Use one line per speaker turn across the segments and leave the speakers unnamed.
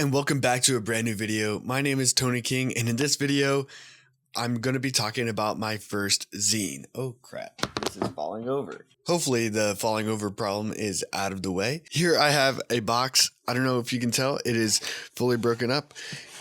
and welcome back to a brand new video. My name is Tony King, and in this video, I'm going to be talking about my first zine. Oh crap, this is falling over. Hopefully the falling over problem is out of the way. Here I have a box. I don't know if you can tell, it is fully broken up.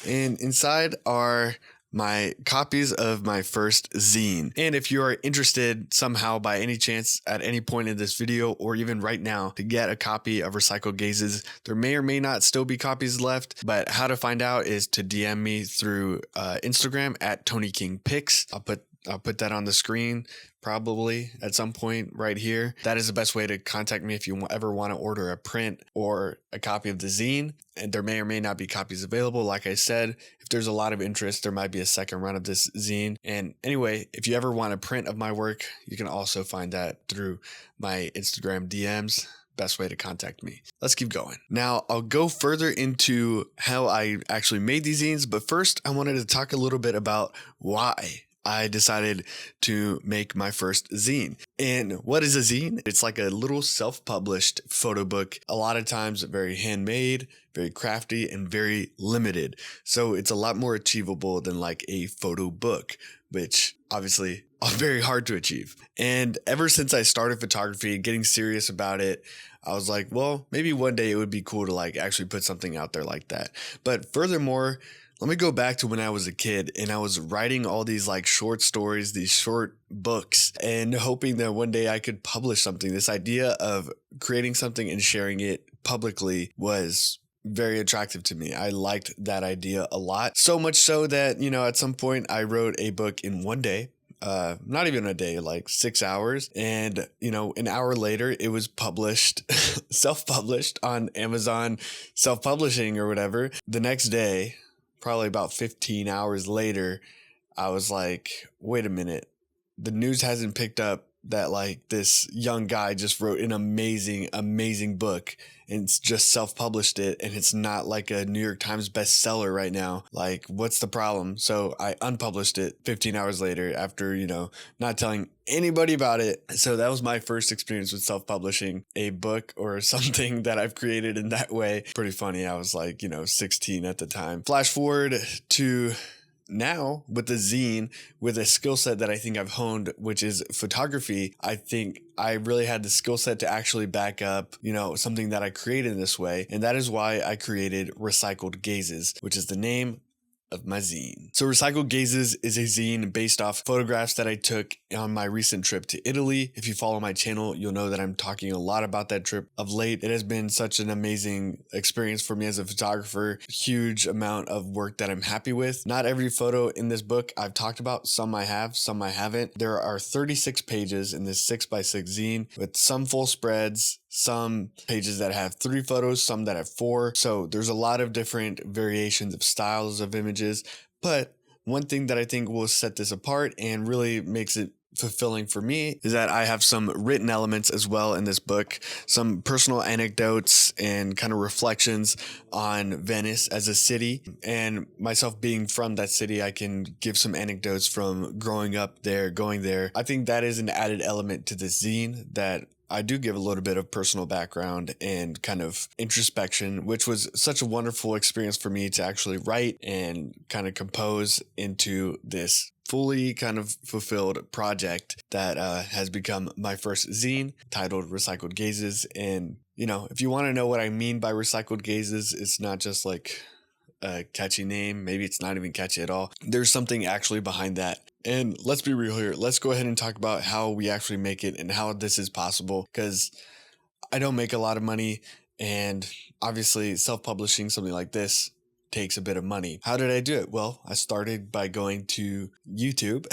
And inside are my copies of my first zine. And if you are interested somehow by any chance at any point in this video or even right now to get a copy of Recycled Gazes, there may or may not still be copies left, but how to find out is to DM me through Instagram at TonyKingPics. I'll put that on the screen probably at some point right here. That is the best way to contact me if you ever want to order a print or a copy of the zine. And there may or may not be copies available. Like I said, if there's a lot of interest, there might be a second run of this zine. And anyway, if you ever want a print of my work, you can also find that through my Instagram DMs. Best way to contact me. Let's keep going. Now, I'll go further into how I actually made these zines, but first I wanted to talk a little bit about why I decided to make my first zine. And what is a zine? It's like a little self-published photo book, a lot of times very handmade, very crafty, and very limited. So it's a lot more achievable than like a photo book, which obviously are very hard to achieve. And ever since I started photography and getting serious about it, I was like, well, maybe one day it would be cool to like actually put something out there like that. But furthermore, let me go back to when I was a kid and I was writing all these like short stories, these short books, and hoping that one day I could publish something. This idea of creating something and sharing it publicly was very attractive to me. I liked that idea a lot. So much so that, at some point I wrote a book in one day. Not even a day, like 6 hours. And, an hour later, it was published, self-published on Amazon self-publishing or whatever. The next day, probably about 15 hours later, I was like, wait a minute. The news hasn't picked up that like this young guy just wrote an amazing book and just self-published it. And it's not like a New York Times bestseller right now. Like, what's the problem? So I unpublished it 15 hours later after, not telling anybody about it. So that was my first experience with self-publishing a book or something that I've created in that way. Pretty funny. I was like, 16 at the time. Flash forward to now with the zine, with a skill set that I think I've honed, which is photography. I think I really had the skill set to actually back up, something that I created in this way. And that is why I created Recycled Gazes, which is the name of my zine. So Recycled Gazes is a zine based off photographs that I took on my recent trip to Italy. If you follow my channel, you'll know that I'm talking a lot about that trip of late. It has been such an amazing experience for me as a photographer. Huge amount of work that I'm happy with. Not every photo in this book I've talked about. Some I have, some I haven't. There are 36 pages in this 6x6 zine with some full spreads, some pages that have 3 photos, some that have 4. So there's a lot of different variations of styles of images. But one thing that I think will set this apart and really makes it fulfilling for me is that I have some written elements as well in this book, some personal anecdotes and kind of reflections on Venice as a city, and myself being from that city, I can give some anecdotes from growing up there, going there. I think that is an added element to this zine that I do give a little bit of personal background and kind of introspection, which was such a wonderful experience for me to actually write and kind of compose into this fully kind of fulfilled project that has become my first zine titled Recycled Gazes. And, if you want to know what I mean by Recycled Gazes, it's not just like a catchy name. Maybe it's not even catchy at all. There's something actually behind that. And let's be real here. Let's go ahead and talk about how we actually make it and how this is possible, because I don't make a lot of money, and obviously self-publishing something like this takes a bit of money. How did I do it? Well, I started by going to YouTube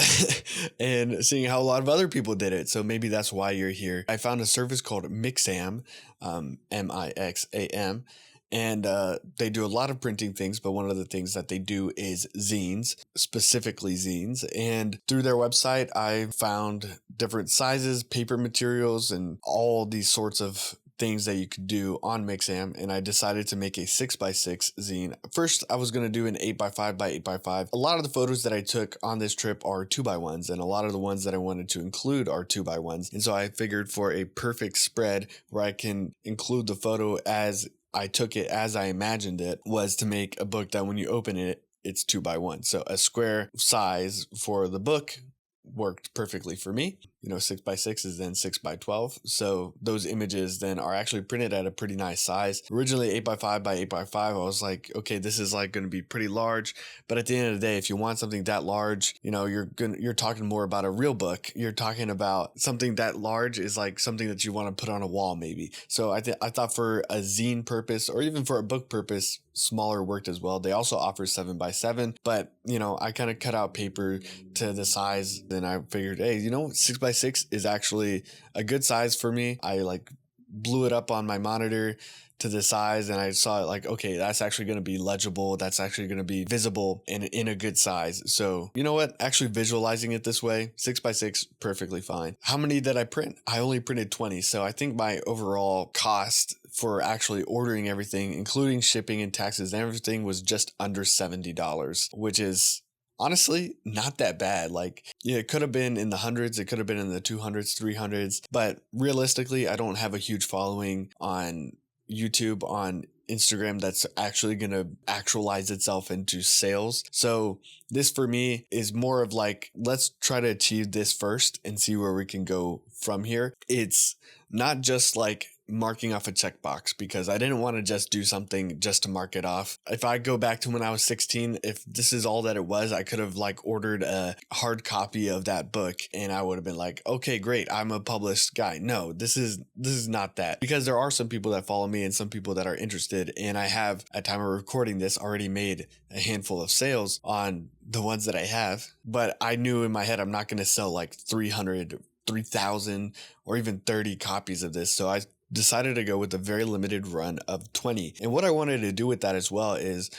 and seeing how a lot of other people did it. So maybe that's why you're here. I found a service called Mixam, Mixam. And they do a lot of printing things, but one of the things that they do is zines, specifically zines. And through their website, I found different sizes, paper materials, and all these sorts of things that you could do on Mixam, and I decided to make a 6x6 zine. First, I was going to do an 8x5 by 8x5. A lot of the photos that I took on this trip are 2x1s, and a lot of the ones that I wanted to include are 2x1s. And so I figured for a perfect spread where I can include the photo as I took it as I imagined it, was to make a book that when you open it, it's 2x1. So a square size for the book worked perfectly for me. 6x6 is then 6x12. So those images then are actually printed at a pretty nice size. Originally 8x5 by 8x5, I was like, okay, this is like going to be pretty large. But at the end of the day, if you want something that large, you're talking more about a real book. You're talking about something that large is like something that you want to put on a wall maybe. So I thought for a zine purpose or even for a book purpose, smaller worked as well. They also offer 7x7, but I kind of cut out paper to the size. Then I figured, hey, 6x6 is actually a good size for me. I like blew it up on my monitor to the size and I saw it like, okay, that's actually going to be legible. That's actually going to be visible and in a good size. So you know what? Actually visualizing it this way, 6x6, perfectly fine. How many did I print? I only printed 20. So I think my overall cost for actually ordering everything, including shipping and taxes and everything, was just under $70, which is honestly not that bad. Like, yeah, it could have been in the hundreds, it could have been in the 200s, 300s, but realistically, I don't have a huge following on YouTube, on Instagram that's actually going to actualize itself into sales. So this for me is more of like, let's try to achieve this first and see where we can go from here. It's not just like marking off a checkbox, because I didn't want to just do something just to mark it off. If I go back to when I was 16, if this is all that it was, I could have like ordered a hard copy of that book and I would have been like, okay, great, I'm a published guy. No, this is not that, because there are some people that follow me and some people that are interested, and I have, at time of recording this, already made a handful of sales on the ones that I have. But I knew in my head I'm not going to sell like 300, 3,000 or even 30 copies of this. So I decided to go with a very limited run of 20. And what I wanted to do with that as well is,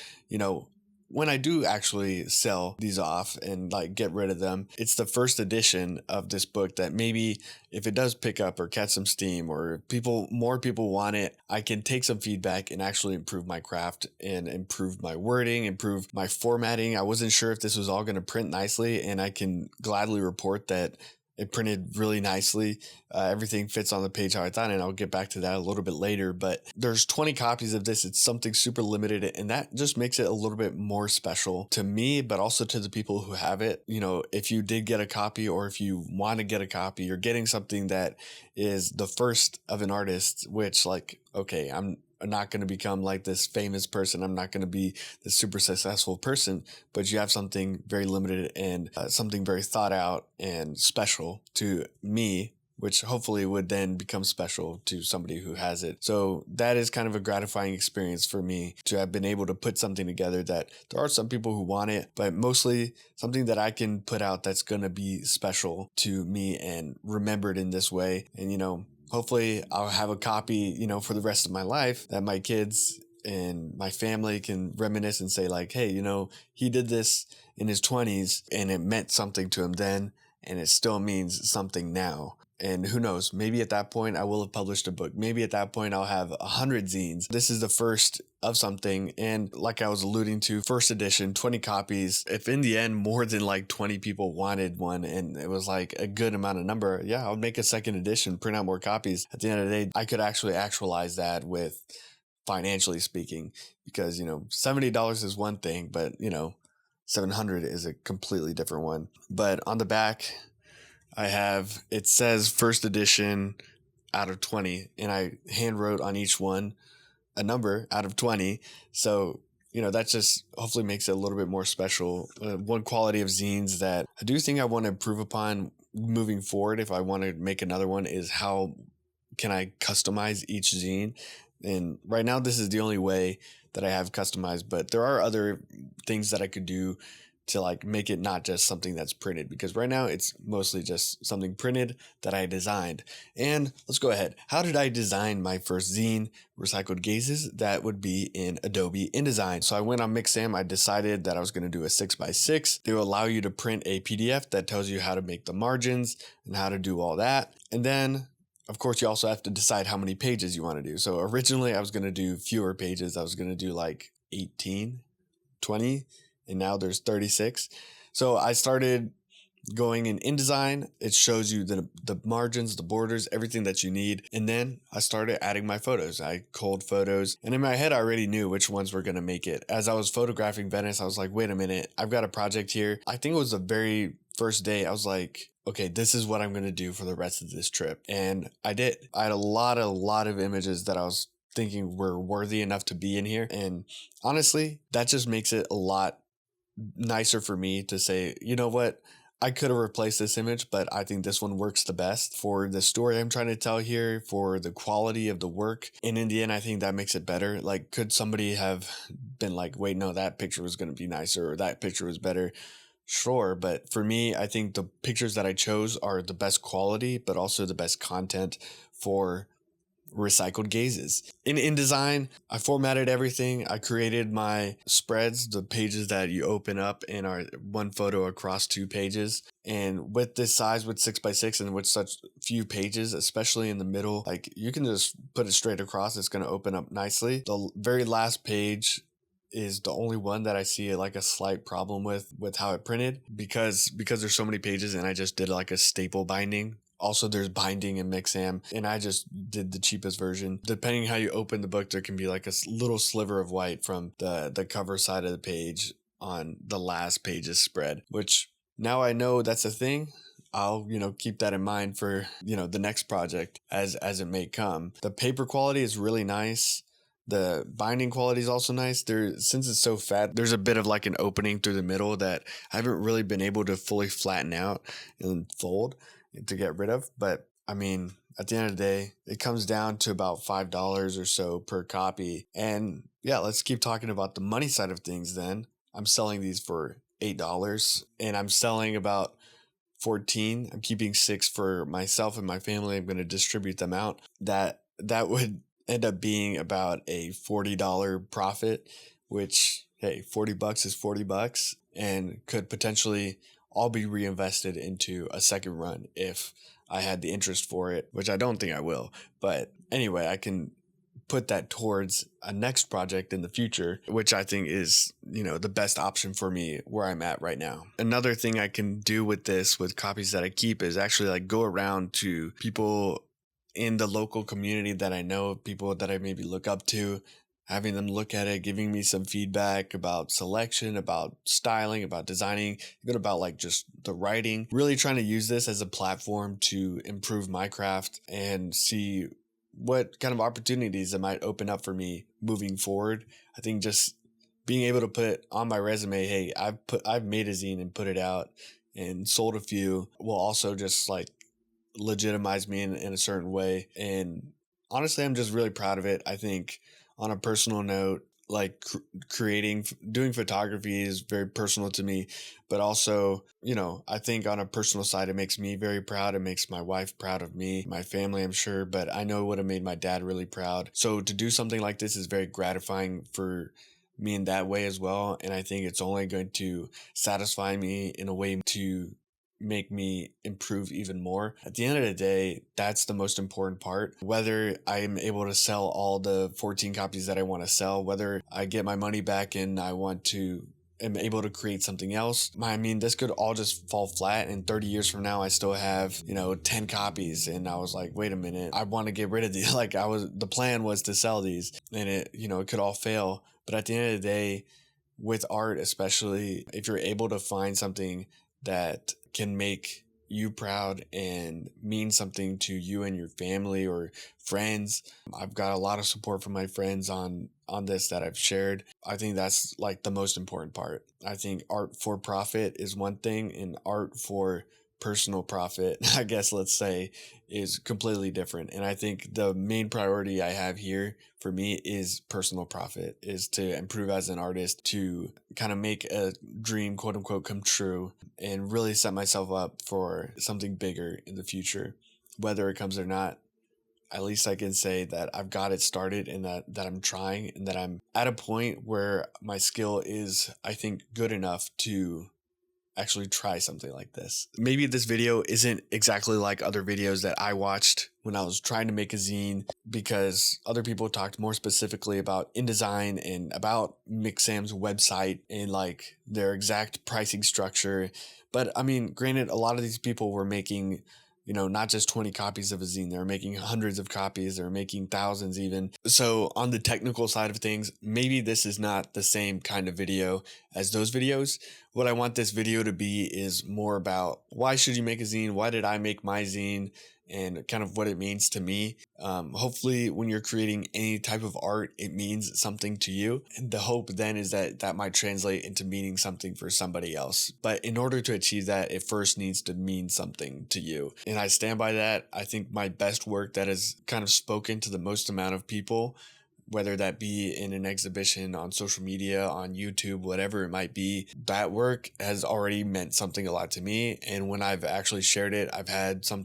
when I do actually sell these off and like get rid of them, it's the first edition of this book that maybe if it does pick up or catch some steam or more people want it, I can take some feedback and actually improve my craft and improve my wording, improve my formatting. I wasn't sure if this was all going to print nicely, and I can gladly report that it printed really nicely. Everything fits on the page how I thought, and I'll get back to that a little bit later. But there's 20 copies of this. It's something super limited, and that just makes it a little bit more special to me, but also to the people who have it. If you did get a copy, or if you want to get a copy, you're getting something that is the first of an artist, which, like, okay, I'm not going to become like this famous person. I'm not going to be this super successful person, but you have something very limited and something very thought out and special to me, which hopefully would then become special to somebody who has it. So that is kind of a gratifying experience for me to have been able to put something together that there are some people who want it, but mostly something that I can put out that's going to be special to me and remembered in this way. And, hopefully I'll have a copy, for the rest of my life that my kids and my family can reminisce and say like, hey, he did this in his 20s and it meant something to him then, and it still means something now. And who knows, maybe at that point I will have published a book. Maybe at that point I'll have 100 zines. This is the first of something. And like I was alluding to, first edition, 20 copies. If in the end more than like 20 people wanted one and it was like a good amount of number, yeah, I'll make a second edition, print out more copies. At the end of the day, I could actually actualize that with financially speaking, because, $70 is one thing, but, 700 is a completely different one. But on the back, it says first edition out of 20, and I hand wrote on each one a number out of 20. So, that just hopefully makes it a little bit more special. One quality of zines that I do think I want to improve upon moving forward, if I want to make another one, is how can I customize each zine? And right now, this is the only way that I have customized, but there are other things that I could do to like make it not just something that's printed, because right now it's mostly just something printed that I designed. And let's go ahead. How did I design my first zine, Recycled Gazes? That would be in Adobe InDesign. So I went on Mixam. I decided that I was going to do a 6x6. They will allow you to print a PDF that tells you how to make the margins and how to do all that. And then of course, you also have to decide how many pages you want to do. So originally I was going to do fewer pages. I was going to do like 18, 20, and now there's 36. So I started Going in InDesign, it shows you the margins, the borders, everything that you need. And then I started adding my photos. I culled photos, and in my head I already knew which ones were going to make it. As I was photographing Venice, I was like, wait a minute, I've got a project here. I think it was the very first day I was like, okay, this is what I'm going to do for the rest of this trip. And I did. I had a lot of images that I was thinking were worthy enough to be in here. And honestly, that just makes it a lot nicer for me to say, you know what? I could have replaced this image, but I think this one works the best for the story I'm trying to tell here, for the quality of the work. And in the end, I think that makes it better. Like, could somebody have been like, wait, no, that picture was going to be nicer, or that picture was better? Sure. But for me, I think the pictures that I chose are the best quality, but also the best content for recycled gazes. In InDesign, I formatted everything. I created my spreads, the pages that you open up and are one photo across 2 pages. And with this size, with 6x6, and with such few pages, especially in the middle, like, you can just put it straight across. It's going to open up nicely. The very last page is the only one that I see like a slight problem with how it printed, because there's so many pages, and I just did like a staple binding. Also, there's binding in Mixam, and I just did the cheapest version. Depending how you open the book, there can be like a little sliver of white from the cover side of the page on the last page's spread, which now I know that's a thing. I'll, keep that in mind for, the next project as it may come. The paper quality is really nice. The binding quality is also nice. Since it's so fat, there's a bit of like an opening through the middle that I haven't really been able to fully flatten out and fold to get rid of. But I mean, at the end of the day, it comes down to about $5 or so per copy. And yeah, let's keep talking about the money side of things then. I'm selling these for $8, and I'm selling about 14. I'm keeping 6 for myself and my family. I'm going to distribute them out. That would end up being about a $40 profit, which, hey, $40 is $40, and could potentially all be reinvested into a second run if I had the interest for it, which I don't think I will. But anyway, I can put that towards a next project in the future, which I think is, the best option for me where I'm at right now. Another thing I can do with this, with copies that I keep, is actually like go around to people in the local community that I know, people that I maybe look up to, having them look at it, giving me some feedback about selection, about styling, about designing, even about like just the writing. Really trying to use this as a platform to improve my craft and see what kind of opportunities it might open up for me moving forward. I think just being able to put on my resume, hey, I've made a zine and put it out and sold a few, will also just like legitimize me in a certain way. And honestly, I'm just really proud of it. I think on a personal note, like doing photography is very personal to me, but also, I think on a personal side, it makes me very proud. It makes my wife proud of me, my family, I'm sure, but I know it would have made my dad really proud. So to do something like this is very gratifying for me in that way as well. And I think it's only going to satisfy me in a way to make me improve even more. At the end of the day, that's the most important part. Whether I'm able to sell all the 14 copies that I want to sell, whether I get my money back and am able to create something else. I mean, this could all just fall flat, and 30 years from now, I still have, 10 copies. And I was like, wait a minute, I want to get rid of these. The plan was to sell these, and it could all fail. But at the end of the day, with art, especially if you're able to find something that can make you proud and mean something to you and your family or friends. I've got a lot of support from my friends on this that I've shared. I think that's like the most important part. I think art for profit is one thing, and art for personal profit, I guess let's say, is completely different. And I think the main priority I have here for me is personal profit, is to improve as an artist, to kind of make a dream, quote unquote, come true, and really set myself up for something bigger in the future. Whether it comes or not, at least I can say that I've got it started, and that I'm trying, and that I'm at a point where my skill is, I think, good enough to actually try something like this. Maybe this video isn't exactly like other videos that I watched when I was trying to make a zine, because other people talked more specifically about InDesign and about Mixam's website and like their exact pricing structure. But I mean, granted, a lot of these people were making, not just 20 copies of a zine. They were making hundreds of copies. They were making thousands even. So on the technical side of things, maybe this is not the same kind of video as those videos. What I want this video to be is more about why should you make a zine? Why did I make my zine? And kind of what it means to me. Hopefully when you're creating any type of art, it means something to you. And the hope then is that that might translate into meaning something for somebody else. But in order to achieve that, it first needs to mean something to you. And I stand by that. I think my best work that has kind of spoken to the most amount of people, whether that be in an exhibition, on social media, on YouTube, whatever it might be, that work has already meant something a lot to me. And when I've actually shared it, I've had some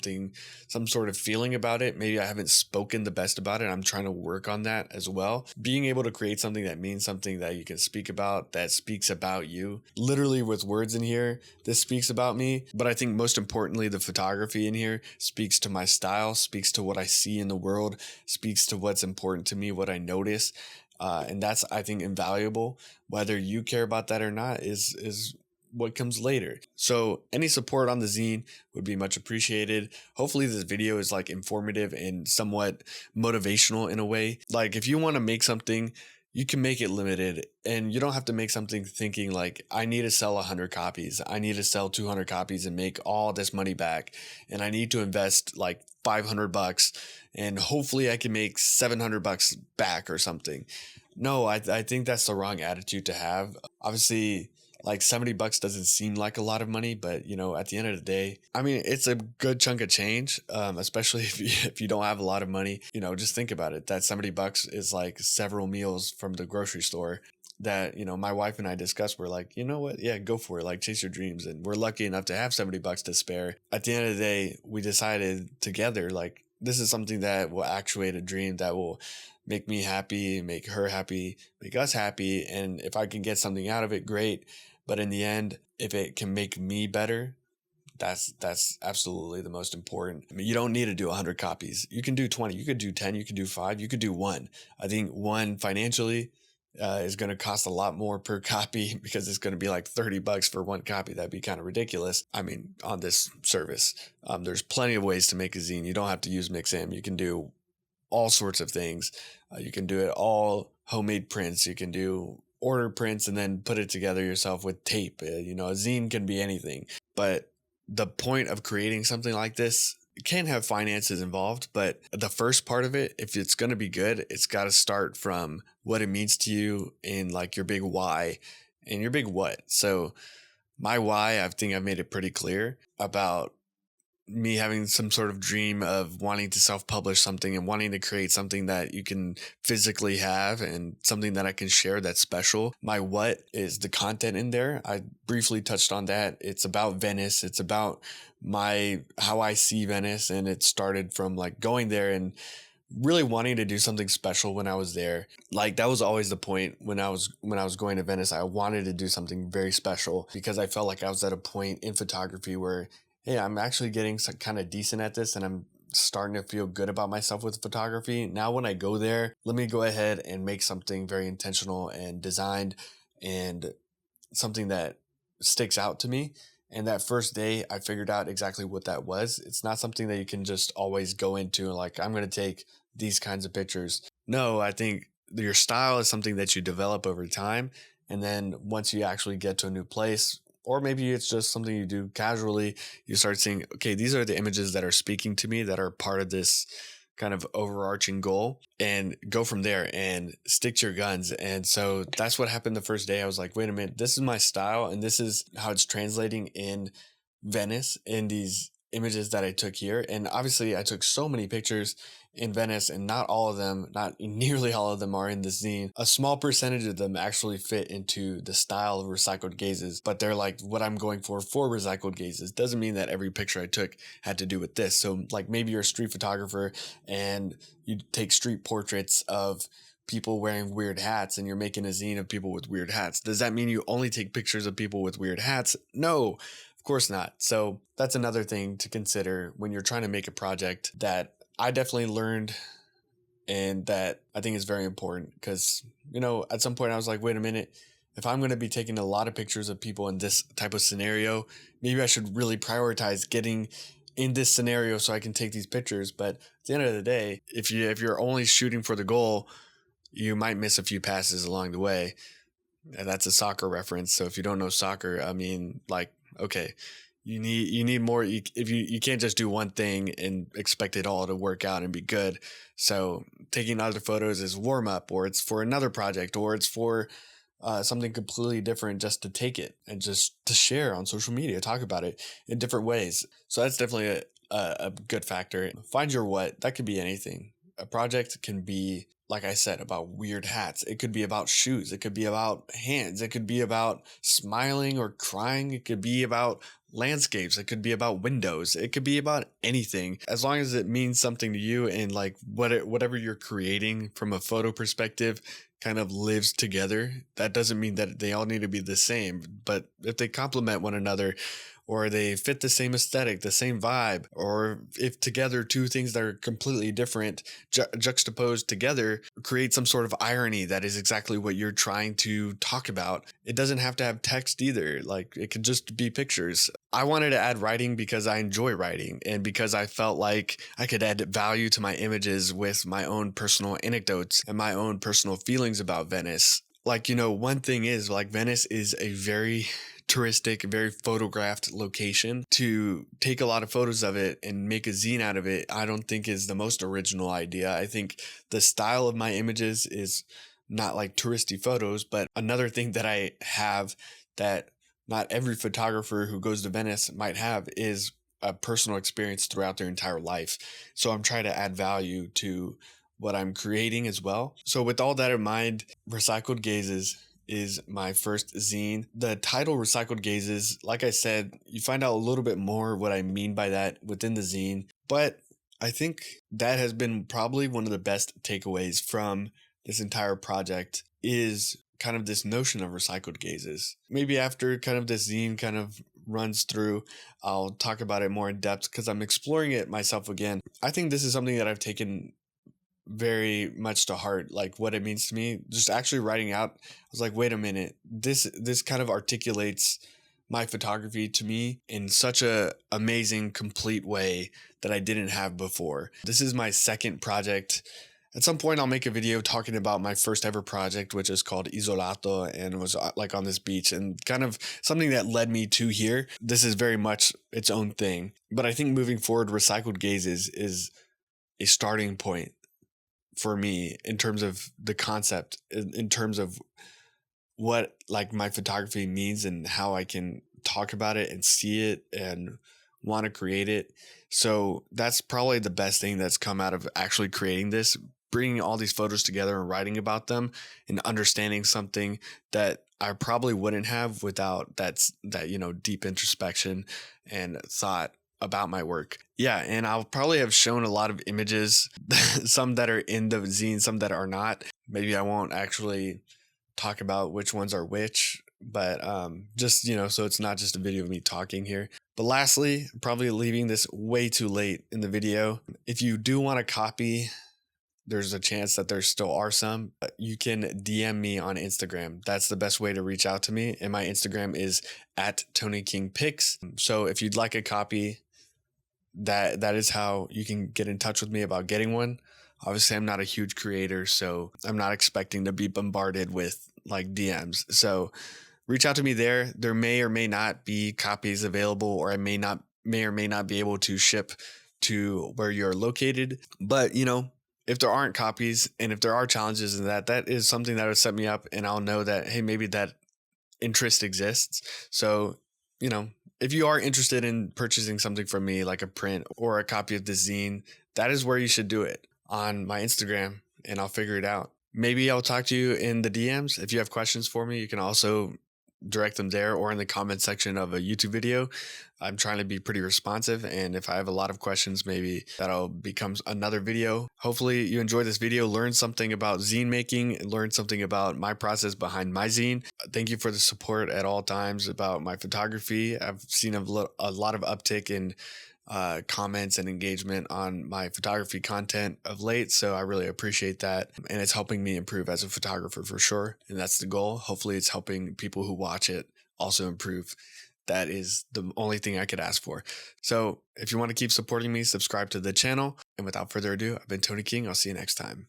sort of feeling about it. Maybe I haven't spoken the best about it. I'm trying to work on that as well. Being able to create something that means something that you can speak about, that speaks about you, literally with words in here, this speaks about me. But I think most importantly, the photography in here speaks to my style, speaks to what I see in the world, speaks to what's important to me, what I notice. And that's, I think, invaluable. Whether you care about that or not is what comes later. So any support on the zine would be much appreciated. Hopefully this video is like informative and somewhat motivational in a way. Like if you want to make something, you can make it limited, and you don't have to make something thinking like, I need to sell 100 copies. I need to sell 200 copies and make all this money back. And I need to invest like $500 and hopefully I can make $700 back or something. No, I think that's the wrong attitude to have. Obviously, like $70 doesn't seem like a lot of money, but at the end of the day, I mean, it's a good chunk of change, especially if you don't have a lot of money. Just think about it. That $70 is like several meals from the grocery store that, my wife and I discussed. We're like, you know what? Yeah, go for it. Like chase your dreams. And we're lucky enough to have $70 to spare. At the end of the day, we decided together, like, this is something that will actuate a dream that will make me happy, make her happy, make us happy. And if I can get something out of it, great. But in the end, if it can make me better, that's absolutely the most important. I mean, you don't need to do 100 copies. You can do 20, you could do 10, you could do 5, you could do 1. I think 1 financially is going to cost a lot more per copy because it's going to be like $30 for 1 copy. That'd be kind of ridiculous. I mean, on this service, there's plenty of ways to make a zine. You don't have to use Mixam. You can do all sorts of things. You can do it all homemade prints. You can do order prints and then put it together yourself with tape. A zine can be anything. But the point of creating something like this can have finances involved, but the first part of it, if it's going to be good, it's got to start from what it means to you and like your big why and your big what. So my why, I think I've made it pretty clear about me having some sort of dream of wanting to self-publish something and wanting to create something that you can physically have and something that I can share that's special. My what is the content in there. I briefly touched on that. It's about Venice. It's about how I see Venice. And it started from like going there and really wanting to do something special when I was there. Like that was always the point when I was going to Venice. I wanted to do something very special because I felt like I was at a point in photography where, hey, I'm actually getting kind of decent at this and I'm starting to feel good about myself with photography. Now when I go there, let me go ahead and make something very intentional and designed and something that sticks out to me. And that first day, I figured out exactly what that was. It's not something that you can just always go into like, I'm going to take these kinds of pictures. No, I think your style is something that you develop over time. And then once you actually get to a new place, or maybe it's just something you do casually, you start seeing, okay, these are the images that are speaking to me that are part of this kind of overarching goal, and go from there and stick to your guns. And so that's what happened the first day. I was like, wait a minute, this is my style and this is how it's translating in Venice in these images that I took here. And obviously I took so many pictures in Venice and not nearly all of them are in the zine. A small percentage of them actually fit into the style of recycled gazes, but they're like what I'm going for recycled gazes. Doesn't mean that every picture I took had to do with this. So like maybe you're a street photographer and you take street portraits of people wearing weird hats and you're making a zine of people with weird hats. Does that mean you only take pictures of people with weird hats? No, of course not. So that's another thing to consider when you're trying to make a project that I definitely learned, and that I think is very important because, at some point I was like, wait a minute, if I'm going to be taking a lot of pictures of people in this type of scenario, maybe I should really prioritize getting in this scenario so I can take these pictures. But at the end of the day, if you're only shooting for the goal, you might miss a few passes along the way. And that's a soccer reference. So if you don't know soccer, I mean, like, okay, you need more. You can't just do one thing and expect it all to work out and be good. So taking other photos is warm up, or it's for another project, or it's for something completely different, just to take it and just to share on social media, talk about it in different ways. So that's definitely a good factor. Find your what. That could be anything. A project can be, like I said, about weird hats. It could be about shoes. It could be about hands. It could be about smiling or crying. It could be about landscapes. It could be about windows. It could be about anything, as long as it means something to you, and like whatever you're creating from a photo perspective kind of lives together. That doesn't mean that they all need to be the same, but if they complement one another, or they fit the same aesthetic, the same vibe, or if together two things that are completely different juxtaposed together create some sort of irony that is exactly what you're trying to talk about. It doesn't have to have text either. Like, it could just be pictures. I wanted to add writing because I enjoy writing, and because I felt like I could add value to my images with my own personal anecdotes and my own personal feelings about Venice. Like, one thing is, like, Venice is a very touristic, very photographed location. To take a lot of photos of it and make a zine out of it, I don't think is the most original idea. I think the style of my images is not like touristy photos, but another thing that I have that not every photographer who goes to Venice might have is a personal experience throughout their entire life. So I'm trying to add value to what I'm creating as well. So with all that in mind, Recycled Gazes is my first zine. The title Recycled Gazes, like I said, you find out a little bit more what I mean by that within the zine, but I think that has been probably one of the best takeaways from this entire project, is kind of this notion of recycled gazes. Maybe after kind of this zine kind of runs through, I'll talk about it more in depth because I'm exploring it myself again. I think this is something that I've taken very much to heart, like what it means to me. Just actually writing out, I was like, wait a minute, this kind of articulates my photography to me in such a amazing, complete way that I didn't have before. This is my second project. At some point I'll make a video talking about my first ever project, which is called Isolato, and it was like on this beach, and kind of something that led me to here. This is very much its own thing, but I think moving forward, Recycled Gazes is a starting point for me in terms of the concept, in terms of what like my photography means and how I can talk about it and see it and want to create it. So that's probably the best thing that's come out of actually creating this, bringing all these photos together and writing about them and understanding something that I probably wouldn't have without that deep introspection and thought about my work. Yeah, and I'll probably have shown a lot of images, some that are in the zine, some that are not. Maybe I won't actually talk about which ones are which, but just, so it's not just a video of me talking here. But lastly, I'm probably leaving this way too late in the video. If you do want a copy, there's a chance that there still are some. You can DM me on Instagram. That's the best way to reach out to me. And my Instagram is @TonyKingPics. So if you'd like a copy, that is how you can get in touch with me about getting one. Obviously, I'm not a huge creator, so I'm not expecting to be bombarded with like DMs. So reach out to me there. There may or may not be copies available, or I may or may not be able to ship to where you're located. But if there aren't copies, and if there are challenges in that is something that would set me up, and I'll know that, hey, maybe that interest exists. So, if you are interested in purchasing something from me, like a print or a copy of the zine, that is where you should do it, on my Instagram, and I'll figure it out. Maybe I'll talk to you in the DMs. If you have questions for me, you can also direct them there or in the comment section of a YouTube video. I'm trying to be pretty responsive, and if I have a lot of questions, maybe that'll become another video. Hopefully you enjoyed this video, learned something about zine making, learned something about my process behind my zine. Thank you for the support at all times about my photography. I've seen a lot of uptick in comments and engagement on my photography content of late. So I really appreciate that. And it's helping me improve as a photographer for sure. And that's the goal. Hopefully it's helping people who watch it also improve. That is the only thing I could ask for. So if you want to keep supporting me, subscribe to the channel. And without further ado, I've been Tony King. I'll see you next time.